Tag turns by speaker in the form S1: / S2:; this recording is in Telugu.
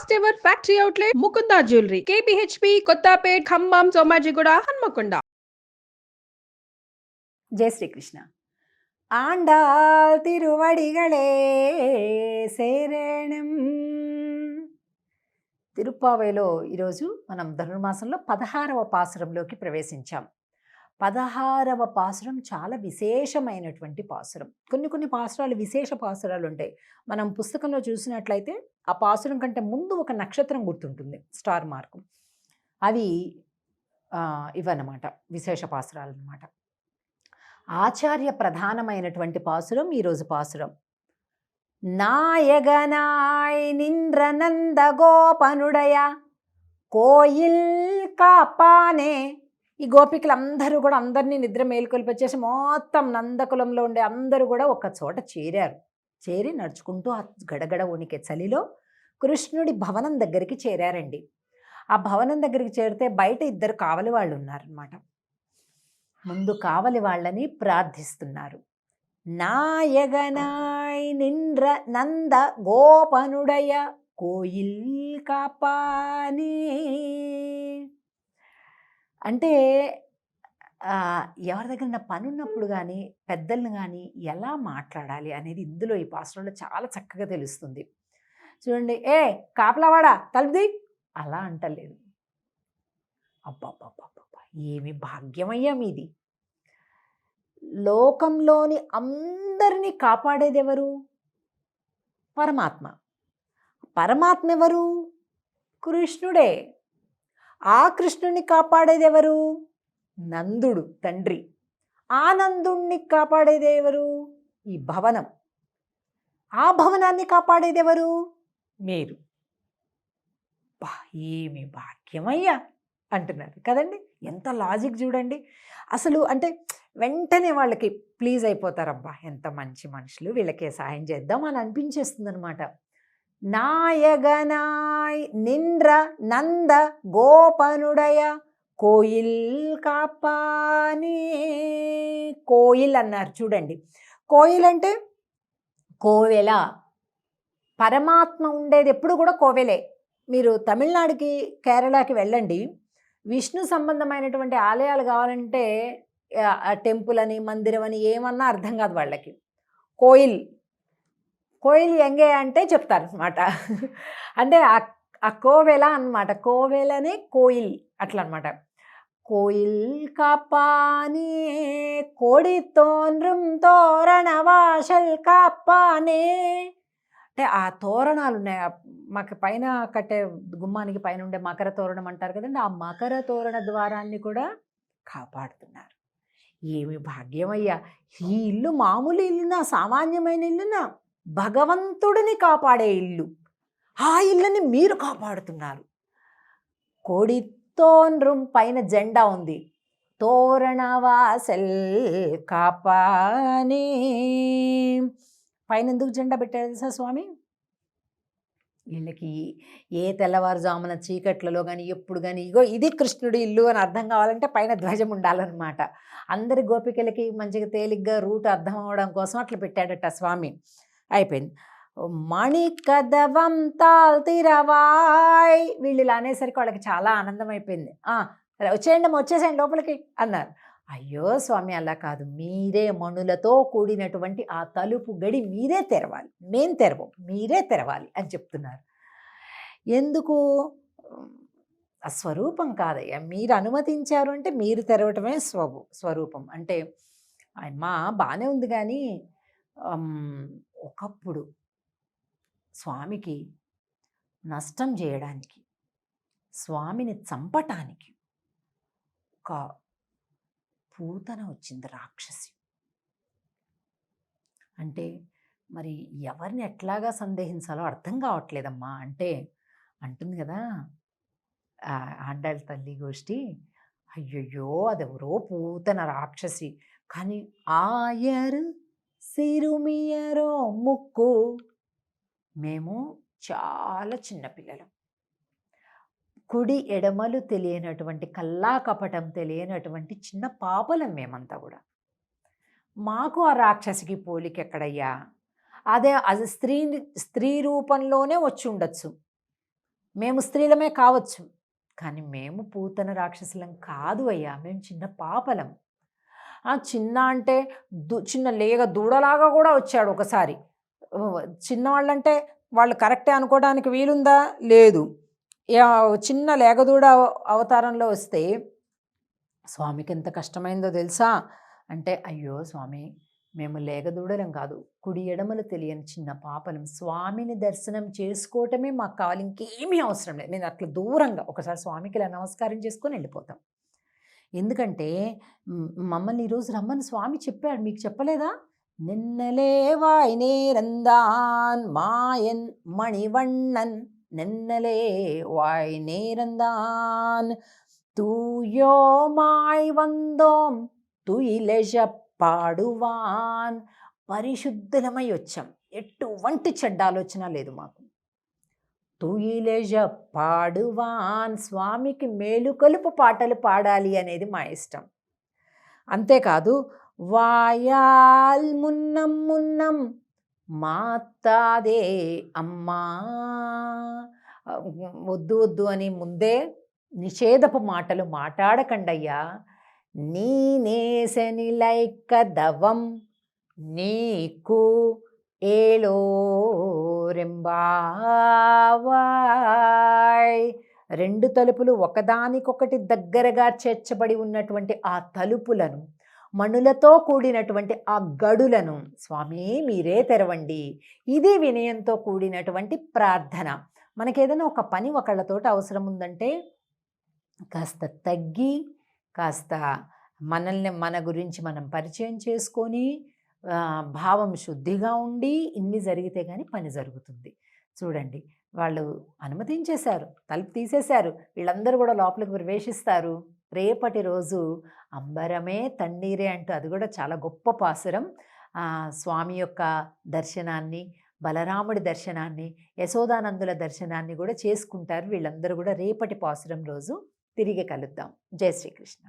S1: First ever factory outlet Mukunda jewellery KPHB Kothapet Khammam Somajiguda Hanamkonda.
S2: జై శ్రీకృష్ణ. ఆండాల్ తిరువడిగళే శరణం. తిరుప్పావైలో ఈరోజు మనం ధనుర్మాసంలో 16వ పాసురంలోకి ప్రవేశించాం. 16వ పాసురం చాలా విశేషమైనటువంటి పాసురం. కొన్ని పాసురాలు విశేష పాసురాలు ఉంటాయి. మనం పుస్తకంలో చూసినట్లయితే ఆ పాసురం కంటే ముందు ఒక నక్షత్రం గుర్తుంటుంది, స్టార్ మార్కు. అవి ఇవన్నమాట విశేష పాసురాలు అన్నమాట. ఆచార్య ప్రధానమైనటువంటి పాసురం ఈరోజు పాసురం. నాయగనాయ్ నింద్రనంద గోపనుడయ కోయిల్ కాపానే. ఈ గోపికలందరూ కూడా అందరినీ నిద్ర మేలుకొల్పొచ్చేసి మొత్తం నందకులంలో ఉండే అందరూ కూడా ఒక చోట చేరారు. చేరి నడుచుకుంటూ ఆ గడగడ ఉనికి చలిలో కృష్ణుడి భవనం దగ్గరికి చేరారండి. ఆ భవనం దగ్గరికి చేరితే బయట ఇద్దరు కావలి వాళ్ళు ఉన్నారనమాట. ముందు కావలి వాళ్ళని ప్రార్థిస్తున్నారు. నాయగనాయ్ నింద్ర నంద గోపనుడయ కోయిల్ కాపానే. అంటే ఎవరి దగ్గర పని ఉన్నప్పుడు కానీ పెద్దలను కానీ ఎలా మాట్లాడాలి అనేది ఇందులో ఈ పాత్రలో చాలా చక్కగా తెలుస్తుంది. చూడండి, ఏ కాపలావాడా తలుపుది అలా అంటలేదు. అబ్బాబ్బాబ్బా, ఏమి భాగ్యమయ్యా మీది. లోకంలోని అందరినీ కాపాడేది ఎవరు? పరమాత్మ. పరమాత్మ ఎవరు? కృష్ణుడే. ఆ కృష్ణుడిని కాపాడేది ఎవరు? నందుడు తండ్రి. ఆ నందుణ్ణి కాపాడేది ఎవరు? ఈ భవనం. ఆ భవనాన్ని కాపాడేది ఎవరు? మీరు. ఏమి భాగ్యమయ్యా అంటున్నారు కదండి. ఎంత లాజిక్ చూడండి అసలు. అంటే వెంటనే వాళ్ళకి ప్లీజ్ అయిపోతారబ్బా, ఎంత మంచి మనుషులు, వీళ్ళకే సాయం చేద్దాం అని అనిపించేస్తుంది అనమాట. నాయగనాయ్ నింద్ర నంద గోపనుడయ కోయిల్ కాపానే. కోయిల్ అన్నారు చూడండి. కోయిల్ అంటే కోవెల. పరమాత్మ ఉండేది ఎప్పుడు కూడా కోవెలే. మీరు తమిళనాడుకి కేరళకి వెళ్ళండి, విష్ణు సంబంధమైనటువంటి ఆలయాలు కావాలంటే టెంపుల్ అని మందిరం అని ఏమన్నా అర్థం కాదు వాళ్ళకి. కోయిల్ కోయిల్ ఎంగే అంటే చెప్తారు అనమాట. అంటే ఆ కోవెల అనమాట. కోవెలనే కోయిల్ అట్లా అనమాట. కోయిల్ కాపానే కోడి తోన్రం తోరణ వాషల్ కాపానే. అంటే ఆ తోరణాలు ఉన్నాయి, మాకు పైన కట్టే గుమ్మానికి పైన ఉండే మకర తోరణం అంటారు కదండి, ఆ మకర తోరణ ద్వారాన్ని కూడా కాపాడుతున్నారు. ఏమి భాగ్యమయ్యా. ఈ ఇల్లు మామూలు ఇల్లునా, సామాన్యమైన ఇల్లునా? భగవంతుడిని కాపాడే ఇల్లు. ఆ ఇల్లుని మీరు కాపాడుతున్నారు. కోడితోన్రం పైన జెండా ఉంది. తోరణవాసల్ కాపానే. పైన ఎందుకు జెండా పెట్టారు తెలుసా స్వామి? వీళ్ళకి ఏ తెల్లవారుజామున చీకట్లలో కానీ ఎప్పుడు కానీ ఇగో ఇది కృష్ణుడి ఇల్లు అని అర్థం కావాలంటే పైన ధ్వజం ఉండాలన్నమాట. అందరి గోపికలకి మంచిగా తేలిగ్గా రూట్ అర్థం అవడం కోసం అట్లా పెట్టాడట స్వామి. అయిపోయింది. మణి కదవం తాల్తిరవాయ్. వీళ్ళు ఇలా అనేసరికి వాళ్ళకి చాలా ఆనందం అయిపోయింది. వచ్చేసేయండి లోపలికి అన్నారు. అయ్యో స్వామి అలా కాదు, మీరే మణులతో కూడినటువంటి ఆ తలుపు గడి మీరే తెరవాలి, మేం తెరవం, మీరే తెరవాలి అని చెప్తున్నారు. ఎందుకు? ఆ స్వరూపం కాదయ్యా, మీరు అనుమతించారు అంటే మీరు తెరవటమే స్వరూపం. అంటే అమ్మా బాగానే ఉంది కానీ ఒకప్పుడు స్వామికి నష్టం చేయడానికి, స్వామిని చంపటానికి ఒక పూతన వచ్చింది, రాక్షసి. అంటే మరి ఎవరిని ఎట్లాగా సందేహించాలో అర్థం కావట్లేదమ్మా. అంటే అంటుంది కదా ఆండాళ్ళ తల్లి గోష్ఠి, అయ్యయ్యో అదెవరో పూతన రాక్షసి. కానీ ఆయరు సిరుమియరో ముక్కు, మేము చాలా చిన్నపిల్లలం, కుడి ఎడమలు తెలియనటువంటి, కల్లా కపటం తెలియనటువంటి చిన్న పాపలం మేమంతా కూడా. మాకు ఆ రాక్షసికి పోలిక ఎక్కడయ్యా? అది స్త్రీ రూపంలోనే వచ్చి ఉండొచ్చు, మేము స్త్రీలమే కావచ్చు, కానీ మేము పూతన రాక్షసులం కాదు అయ్యా, మేము చిన్న పాపలం. చిన్న అంటే చిన్న లేగ దూడలాగా కూడా వచ్చాడు ఒకసారి. చిన్నవాళ్ళంటే వాళ్ళు కరెక్టే అనుకోవడానికి వీలుందా? లేదు. చిన్న లేగదూడ అవతారంలో వస్తే స్వామికి ఎంత కష్టమైందో తెలుసా? అంటే అయ్యో స్వామి, మేము లేగదూడలం కాదు, కుడి ఎడమలు తెలియని చిన్న పాపలం, స్వామిని దర్శనం చేసుకోవటమే మాకు కావాలి, ఇంకేమీ అవసరం లేదు. నేను అట్లా దూరంగా ఒకసారి స్వామికి ఇలా నమస్కారం చేసుకొని వెళ్ళిపోతాం. ఎందుకంటే మమ్మల్ని ఈరోజు రమ్మని స్వామి చెప్పాడు, మీకు చెప్పలేదా? నిన్నలే వాయ్ నేరందాన్ మాయన్ మణివண்ணన్, నిన్నలే వాయ్ నేరందాన్ తూయోమాయ్ వందోం తుయిలెజ పాడువాన్. పరిశుద్ధులమై వచ్చాం, ఎటువంటి చెడ్డ ఆలోచన లేదు మాకు. తుయిలెజ పాడువాన్, స్వామికి మేలుకొలుపు పాటలు పాడాలి అనేది మా ఇష్టం. అంతేకాదు వాయాల్ మున్నం మున్నం మాతాదే అమ్మా, వద్దు వద్దు అని ముందే నిషేధపు మాటలు మాట్లాడకండయ్యా. నీనేసని లైక్క దవం నీకు ఏలో రెంబావాయ్. రెండు తలుపులు ఒకదానికొకటి దగ్గరగా చేర్చబడి ఉన్నటువంటి ఆ తలుపులను, మణులతో కూడినటువంటి ఆ గడులను స్వామి మీరే తెరవండి. ఇది వినయంతో కూడినటువంటి ప్రార్థన. మనకేదైనా ఒక పని ఒకళ్ళతోటి అవసరం ఉందంటే కాస్త తగ్గి, కాస్త మనల్ని మన గురించి మనం పరిచయం చేసుకొని, భావం శుద్ధిగా ఉండి ఇన్ని జరిగితే కానీ పని జరుగుతుంది. చూడండి, వాళ్ళు అనుమతించేశారు, తలుపు తీసేశారు, వీళ్ళందరూ కూడా లోపలికి ప్రవేశిస్తారు. రేపటి రోజు అంబరమే తన్నీరే అంటూ, అది కూడా చాలా గొప్ప పాసురం. స్వామి యొక్క దర్శనాన్ని, బలరాముడి దర్శనాన్ని, యశోదానందుల దర్శనాన్ని కూడా చేసుకుంటారు వీళ్ళందరూ కూడా. రేపటి పాసురం రోజు తిరిగి కలుద్దాం. జై శ్రీకృష్ణ.